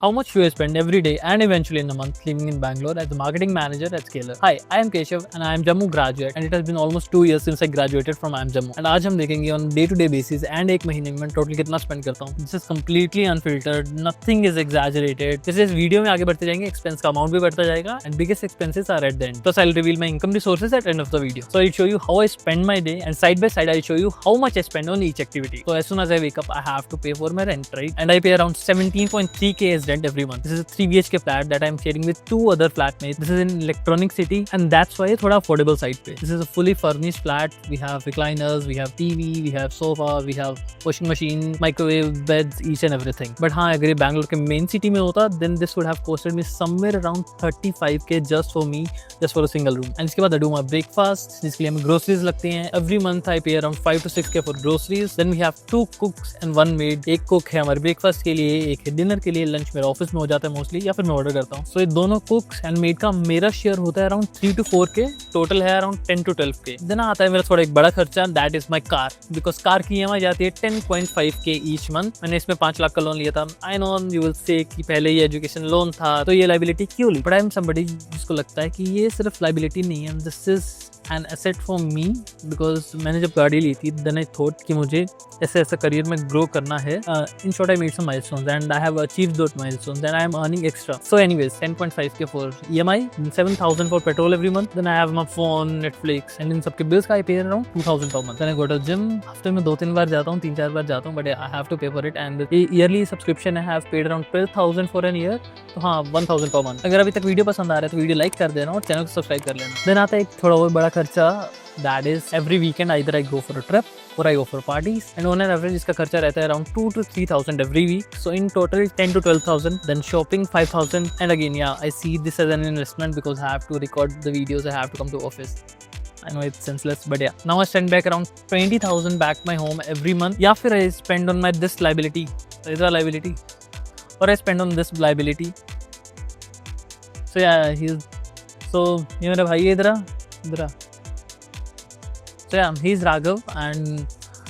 How much do I spend every day and eventually in a month living in Bangalore as a marketing manager at Scalar? Hi, I am Keshav and I am Jammu graduate and it has been almost 2 years since I graduated from IIM Jammu. And आज हम देखेंगे on day to day basis and एक महीने में मैं total कितना spend करता हूँ. This is completely unfiltered, nothing is exaggerated. जैसे इस वीडियो में आगे बढ़ते जाएंगे एक्सपेंस का अमाउंट भी बढ़ता जाएगा and biggest expenses are at the end. Plus I'll reveal my income resources at end of the video. So I'll show you how I spend my day and side by side I'll show you how much I spend on each activity. So as soon as I wake up I have to pay for my rent, right? And I pay around 17.3k as rent every month. This is 3 BHK flat that I am sharing with 2 other flatmates. This is in Electronic City and that's why थोड़ा affordable side पे. This is a fully furnished flat. We have recliners, we have TV, we have sofa, we have washing machine, microwave, beds, each and everything. But हाँ अगर ये बैंगलोर के main city में होता then this would have costed me somewhere around 35k just for me, just for a single room. And इसके बाद I do my breakfast जिसके लिए हमें groceries लगती हैं. Every month I pay around 5 to 6k for groceries. Then we have 2 cooks and 1 maid. एक cook है हमारे breakfast के लिए, एक है dinner के लिए, lunch मेरा ऑफिस में हो जाता है मोस्टली या फिर मैं ऑर्डर करता हूँ. सो ये दोनों कुक्स एंड मेड का मेरा शेयर होता है अराउंड 3 to 4k. टोटल है अराउंड 10 to 12k. देन आता है मेरा थोड़ा एक बड़ा खर्चा, that is my car, because car की EMI जाती है 10.5k ईच मंथ. मैंने इसमें 5 लाख का लोन लिया था. I know you will say कि पहले ये एजुकेशन लोन था तो ये लाइबिलिटी क्यों ली, बट आई एम समबडी जिसको लगता है कि ये सिर्फ लाइबिलिटी नहीं है, this is an asset for me. Because मैंने जब गाड़ी ली थी देन आई थॉट कि मुझे ऐसे ऐसा करियर में ग्रो करना है. In short I made some milestones and I have achieved those milestones and I am earning extra. So anyways 10.5k for EMI, 7,000 for petrol every month. Then I have my phone, Netflix and इन सबके bills का I pay around 2,000 per month. Then I go to gym. हफ्ते में 2-3 बार जाता हूँ, 3-4 बार जाता हूँ, but I have to pay for it. And yearly subscription I have paid around 12,000 for an year. तो हाँ 1,000 पर मंथ. अगर अभी तक वीडियो पसंद आ रहा है तो वीडियो लाइक कर देना और चैनल को सब्सक्राइब कर लेना. देन आता है एक थोड़ा और बड़ा खर्चा, that is every weekend either I go for a trip or I go for parties, and on an average इसका खर्चा रहता है around 2 to 3,000 every week. So in total 10 to 12,000. Then shopping 5,000. And again yeah, I see this as an investment because I have to record the videos, I have to come to office. I know it's senseless but yeah, now I send back around 20,000 back my home every month. या फिर I spend on my this liability, इधर liability, or I spend on this liability. So yeah, ये मेरा भाई है इधर. So yeah, he's Raghav and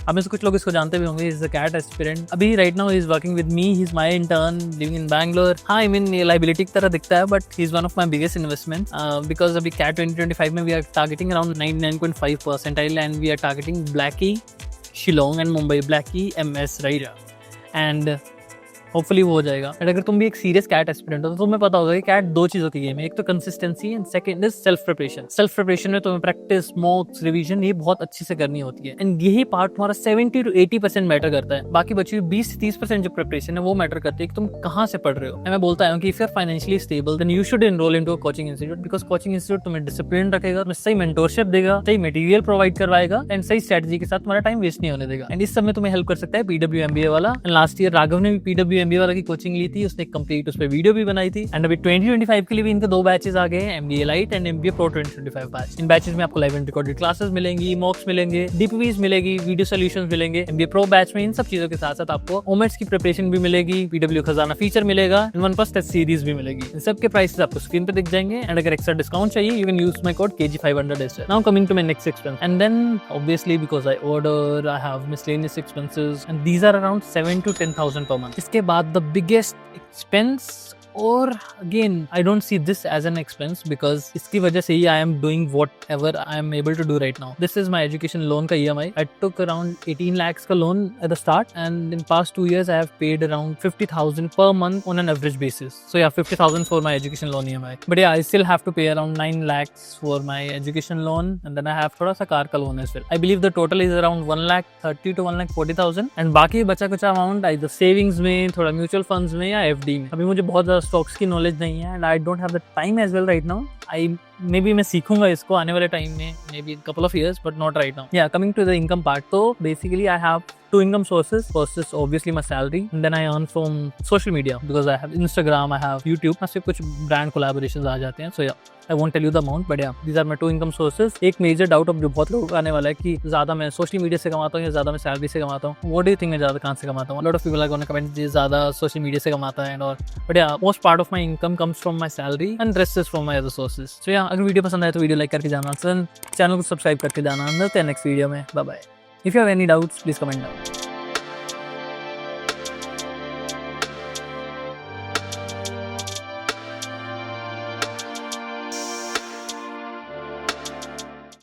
अब में से कुछ लोग इसको जानते भी होंगे. He's a CAT aspirant. अभी right now he's working with me. He's my intern living in Bangalore. हाँ I mean ये liability की तरह दिखता है but he's one of my biggest investments because अभी CAT 2025 में we are targeting around 99.5 percentile and we are targeting Blackie, Shillong and Mumbai Blackie MS Raira and hopefully वो हो जाएगा. एंड अगर तुम भी एक सीरियस कैट एस्पिरेंट हो तो तुम्हें पता होगा कि कैट 2 चीज़ों की गेम है. एक तो consistency and second is self preparation. Self preparation में तुम्हें प्रैक्टिस, मॉक्स, रिवीजन ये बहुत अच्छे से करनी होती है एंड यही पार्ट तुम्हारा 70 to 80% मैटर करता है. बाकी बची हुई 20 से 30% जो प्रिपरेशन है वो मैटर करती है कि तुम कहाँ से पढ़ रहे हो. मैं बोलता हूँ कि if you are financially stable then you should enrol into a coaching institute because coaching institute तुम्हें डिसिप्लिन रखेगा, तुम्हें सही मेंटोरशिप देगा, सही मटेरियल प्रोवाइड करवाएगा एंड सही स्ट्रेटजी के साथ तुम्हारा टाइम वेस्ट नहीं होने देगा. एंड इस सब में तुम्हें हेल्प कर सकता है PW MBA वाला. एंड लास्ट ईयर राघव ने भी PW MBA वाला की कोचिंग ली थी, उसने कंप्लीट उस पर वीडियो भी बनाई थी. एंड अभी 2025 के लिए भी इनके 2 बैचेस आ गए हैं, MBA light and MBA Pro 2025 batch. In batches में आपको लाइव एंड रिकॉर्डेड क्लासेस मिलेंगी, मॉक्स मिलेंगे, DPVs मिलेगी, वीडियो सॉल्यूशंस मिलेंगे. MBA Pro बैच में इन सब चीजों के साथ साथ आपको ओमेट्स की प्रिपरेशन भी मिलेगी, PW खजाना फीचर मिलेगा एंड 1+ टेस्ट सीरीज भी मिलेगी. इन सब के प्राइसेस आपको स्क्रीन पे दिख जाएंगे एंड अगर एक्स्ट्रा डिस्काउंट चाहिए you can use my code KG500 as well. Now coming to my next expense and then obviously because I order I have miscellaneous expenses and these are around 7 to 10,000 per month. इसके बाद the biggest expense और again I don't see this as an expense because इसकी वजह से ही I am doing whatever I am able to do right now. This is my education loan का EMI. I took around 18 lakhs का loan at the start and in past 2 years I have paid around 50,000 per month on an average basis. So yeah, 50,000 for my education loan EMI. But yeah, I still have to pay around 9 lakhs for my education loan and then I have थोड़ा सा car का loan as well. I believe the total is around 1,30,000 to 1,40,000 and बाकी बचा कुछ amount either savings में, थोड़ा mutual funds में या FD में. अभी मुझे बहुत ज़्यादा स्टॉक्स की नॉलेज नहीं है and I don't have the time as well right now. I may be मैं सीखूंगा इसको आने वाले टाइम में, maybe couple of years but not right now. या coming to the income part, तो basically I have 2 income sources. First is obviously my salary and then I earn from social media because I have Instagram, I have YouTube. इससे कुछ brand collaborations आ जाते हैं. So yeah, I won't tell you the amount but yeah, these are my 2 income sources. एक major doubt अब जो बहुत लोगों को आने वाला है कि ज़्यादा मैं social media से कमाता हूँ या ज़्यादा मैं salary से कमाता हूँ. What do you think मैं ज़्यादा कहाँ से कमाता हूँ? A lot of people are going to comment कि ज़्यादा social media से कमाता है और but yeah, most part of my income comes from my salary and rest is from my other sources. So yeah, अगर वीडियो पसंद आए तो वीडियो लाइक करके जाना, चैनल को सब्सक्राइब करके जाना. मिलते हैं नेक्स्ट वीडियो में. Bye bye. If you have any doubts, please comment down.